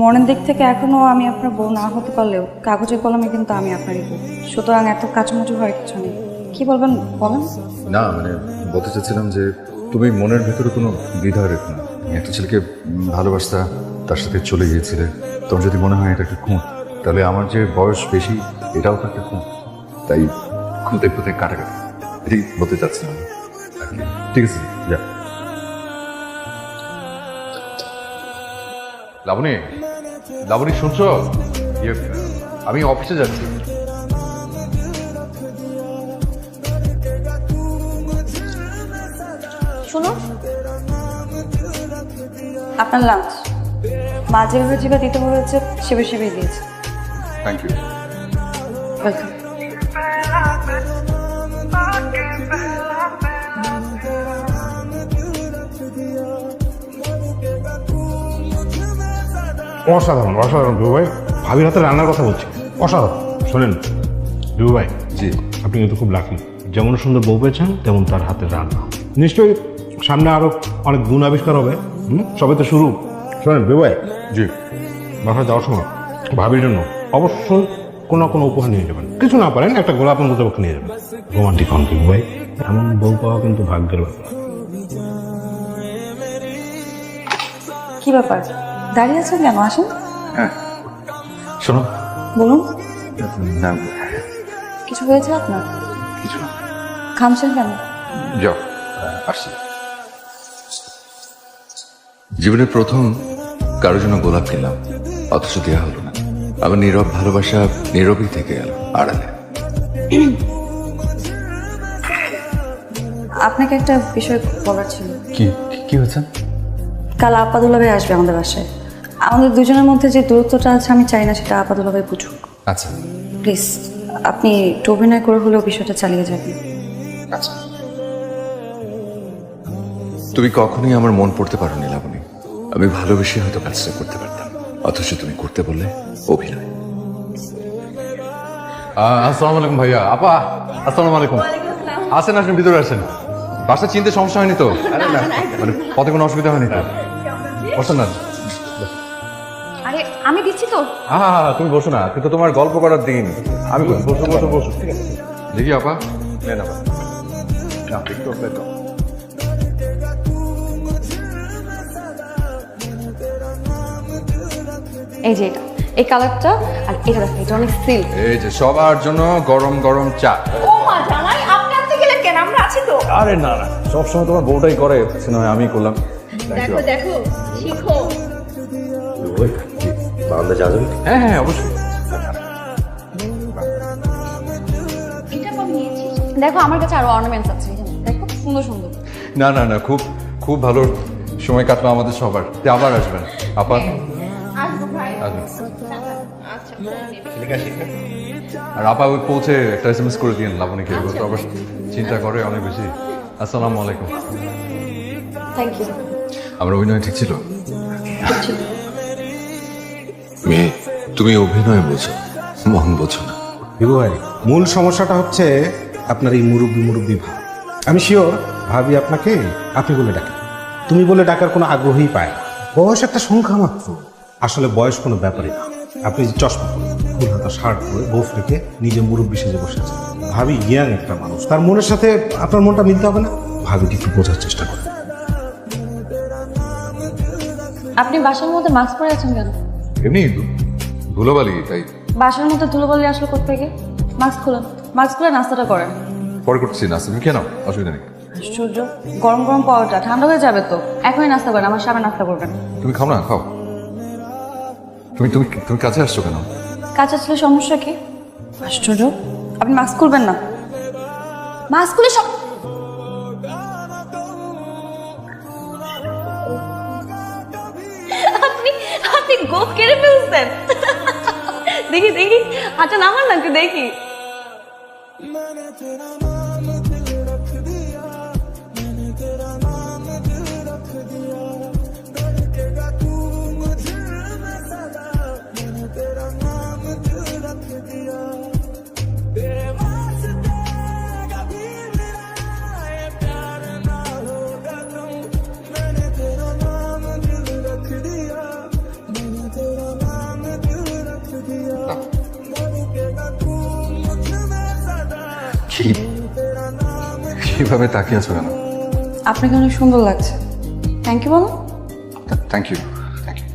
মনের দিক থেকে এখনো আমি আপনার বউ না হতে পারলেও কাগজের কলমে কিন্তু আমি আপনারই বউ। সুতরাং এত কাচুমাচু হওয়ার কিছু নেই। কি বলবেন বলেন। না মানে বলতে চাচ্ছিলাম যে তুমি মনের ভেতরে কোনো দ্বিধা রেখো না। একটা ছেলেকে ভালোবাসতা, তার সাথে চলে গিয়েছিলে। তোমার যদি মনে হয় এটা একটা খুঁত, তাহলে আমার যে বয়স বেশি এটাও তো একটা খুঁত। তাই খুঁতে খুঁতে কাটাকাটি এটাই বলতে চাচ্ছিলাম। ঠিক আছে, যা। লাবণী, লাবণী শুনছো? আমি অফিসে যাচ্ছি। শুনো, আপনার লাঞ্চ মা যেভাবে যেভাবে দিতে বলেছে সেভাবে সেভাবে দিয়েছে। Thank you. ওয়েলকাম। অসাধারণ অসাধারণ বিভু ভাই, ভাবির হাতে রান্নার কথা বলছি, অসাধারণ। শোনেন বিভু ভাই, জি, আপনি কিন্তু খুব লাকি। যেমন সুন্দর বউ পেয়েছেন তেমন তার হাতের রান্না। নিশ্চয়ই সামনে আরো অনেক গুণ আবিষ্কার হবে। সবে তো শুরু। শোনেন বিভু ভাই, জি। বাসায় যাওয়ার সময় ভাবির জন্য অবশ্যই কোনো না কোনো উপহার নিয়ে যাবেন। কিছু না পারেন একটা গোলাপ অন্ততপক্ষে নিয়ে যাবেন। রোমান্টিক হন বিভু ভাই, এমন বউ পাওয়া কিন্তু ভাগ্যের ব্যাপার। কি ব্যাপার, দাঁড়িয়ে আছেন কেন? আসেন। হ্যাঁ, শোনো। বলুন। না, কিছু হয়েছে আপনার? কিছু না। খামছেন কেন? যাও, আসছি। জীবনের প্রথম কারোর জন্য গোলাপ কিনলাম, অথচ দেওয়া হলো না। আবার নীরব ভালোবাসা নীরবই থেকে গেল আড়ালে। আপনাকে একটা বিষয় বলার ছিল। কি কি হয়েছে? কাল আপাদুল্লা ভাই আসবে আমাদের বাসায়। আমাদের দুজনের মধ্যে যে দূরত্বটা আছে আমি চাই না সেটা আপাদুল্লা ভাই বুঝুক। আচ্ছা প্লিজ আপনি একটু অভিনয় করে হলেও বিষয়টা চালিয়ে যাবেন। আচ্ছা। তুমি কখনোই আমার মন পড়তে পারো নি লাবণী। আমি ভালোবেসে হয়তো কাজটা করতে পারতাম, অথচ তুমি করতে বললে অভিনয়। আসসালামু আলাইকুম ভাইয়া। আপা, আসসালামু আলাইকুম। আসেন আসেন, ভিতরে আসেন। বাসা চিনতে সমস্যা হয়নি তো? মানে পথে কোনো অসুবিধা হয়নি তো? বসেন না। আরে আমি দিচ্ছি তো। তুমি বসো না, কিন্তু তোমার গল্প করার দিন। আমি বসো বসো বসো। ঠিক আছে, দেখি আপা, নেন আপা। একটু অপেক্ষা করো। এই যে এটা, এই কালারটা আর এটা দেখো, এটা অনেক সিল্ক। এই যে সবার জন্য গরম গরম চা। ও মা জামাই, আপনি আনতে গেলেন কেন? আমরা আছি তো। আরে না না, সবসময় তোমার বউটাই করে, নয় আমি করলাম। দেখো দেখো, শিখো। বারান্দা যাওয়া যাবে? হ্যাঁ হ্যাঁ, অবশ্যই। এটা কবে নিয়েছিস? দেখো আমার কাছে আরো অর্নামেন্টস আছে, এই যে দেখো সুন্দর সুন্দর। না না না, খুব খুব ভালো সময় কাটলো আমাদের সবার। তে আবার আসবেন আপা। আসবো ভাই। আসবেন। আচ্ছা। আর আপা ওই পৌঁছে একটা SMS করে দিন লাবণীকে, ও তো আবার চিন্তা করে অনেক বেশি। আসসালামু আলাইকুম। Thank you. আমার অভিনয় ঠিক ছিল? মেয়ে, তুমি অভিনয় বোঝো, মন বোঝো না। বিভু ভাই, মূল সমস্যাটা হচ্ছে আপনার এই মুরব্বি মুরব্বি ভাব। আমি শিওর ভাবি আপনাকে আপনি বলে ডাকে, তুমি বলে ডাকার কোনো আগ্রহই পায় না। বয়স একটা সংখ্যা মাত্র। আসলে বয়স কোনো ব্যাপারই না। আপনি যে চশমা পরে, ফুল হাতা শার্ট পরে, গোফ রেখে নিজে মুরব্বি সেজে বসে আছেন। ভাবি ইয়াং একটা মানুষ, তার মনের সাথে আপনার মনটা মিলতে হবে না? ভাবিটি একটু বোঝার চেষ্টা করেন। আপনি বাসার মধ্যে মাস্ক পরে আছেন কেন? এমনি ধুলোবালি তাই। বাসার মধ্যে ধুলোবালি আসলো কোত্থেকে? মাস্ক খুলেন, মাস্ক খুলে নাস্তাটা করেন। পরে করতেছি না, তুমি কেন? অসুবিধা নেই। আশ্চর্য, গরম গরম পাওয়াটা ঠান্ডা হয়ে যাবে তো। এখনই নাস্তা করেন, আমার সামনে নাস্তা করবেন। তুমি খাও না, খাও। তুমি তুমি তুমি কাছে আসছো কেন? কাছে আসলে সমস্যা কি? আশ্চর্য, আপনি মাস্ক খুলবেন না? মাস্ক খুলে সব আপনি আপনি গোপ কেড়ে ফেলছেন। দেখি দেখি, আচ্ছা নামান না একটু দেখি। কি কিভাবে তাকিয়ে আছো কেন? আপনাকে অনেক সুন্দর লাগছে। থ্যাংক ইউ বলো। Thank you thank you.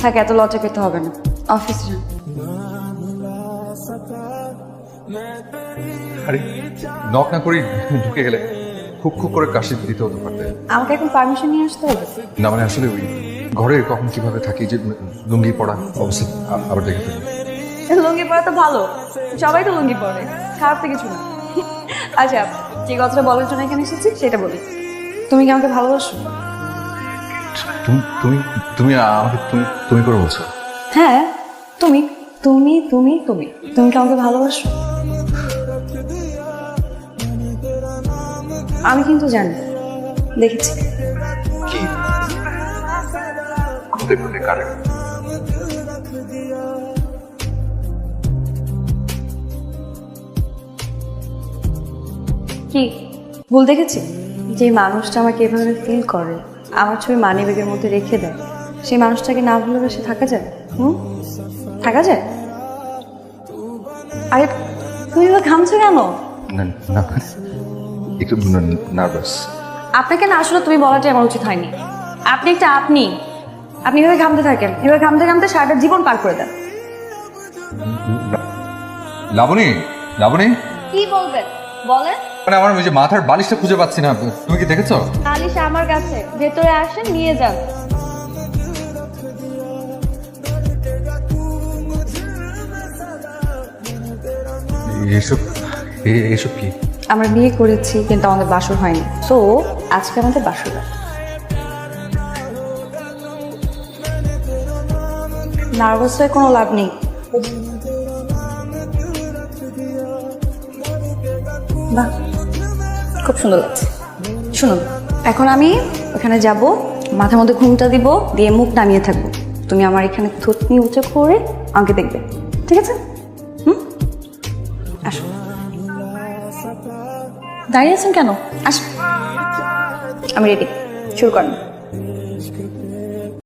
থাকে, এত লজ্জা পেতে হবে না। অফিসে যান। আরে নক না করেই ঢুকে গেলে খুব খুব করে কাশি দিতে হতে পারতে। আমাকে এখন পারমিশন নিয়ে আসতে হবে? না মানে আসলে ওই ঘরে কখন কিভাবে থাকি যে লুঙ্গি পড়া অবস্থা আবার দেখে ফেলি। লুঙ্গি পরা তো ভালো, সবাই তো লুঙ্গি পরে, খারাপ তো কিছু না। আচ্ছা, যে কথাটা বলার জন্য এখানে এসেছি সেটা বলি। তুমি কি আমাকে ভালোবাসো? তুমি তুমি তুমি আমাকে তুমি তুমি করে বলছো? হ্যাঁ, তুমি তুমি তুমি তুমি তুমি কি আমাকে ভালোবাসো? আমি কিন্তু জানি, দেখেছি। কি খুদে খুদে কারে? কি ভুল দেখেছি? যে মানুষটা আমাকে এভাবে ফিল করে, আমার ছবি মানি ব্যাগের মধ্যে রেখে দেয়, সেই মানুষটাকে না ভালোবেসে থাকা যায়? থাকা যায়? আরে তুমি এবার ঘামছো কেন? না না একটু নার্ভাস। আপনাকে না, আসলে তুমি বলাটাই আমার উচিত হয়নি। আপনি একটা আপনি এভাবে ঘামতে থাকেন, এভাবে ঘামতে ঘামতে সারাটা জীবন পার করে দেন। লাবণী, লাবণী, কি বলবেন বলেন। মানে আমার ওই যে মাথার বালিশটা খুঁজে পাচ্ছি না, তুমি কি দেখেছো? নালিশ আমার কাছে, ভেতরে আসেন নিয়ে যান। এসব এসব কি? আমরা বিয়ে করেছি কিন্তু আমাদের বাসর হয়নি, সো আজকে আমাদের বাসর রাত। নার্ভাস হয়ে কোনো লাভ নেই। বাহ, খুব সুন্দর লাগছে। শুনুন, এখন আমি ওখানে যাব, মাথার মধ্যে ঘুমটা দিব, দিয়ে মুখ নামিয়ে থাকবো। তুমি আমার এখানে থুতনি উঁচু করে আমাকে দেখবে, ঠিক আছে? আসো। দাঁড়িয়ে আছেন কেন? আসো, আমি রেডি, শুরু করেন।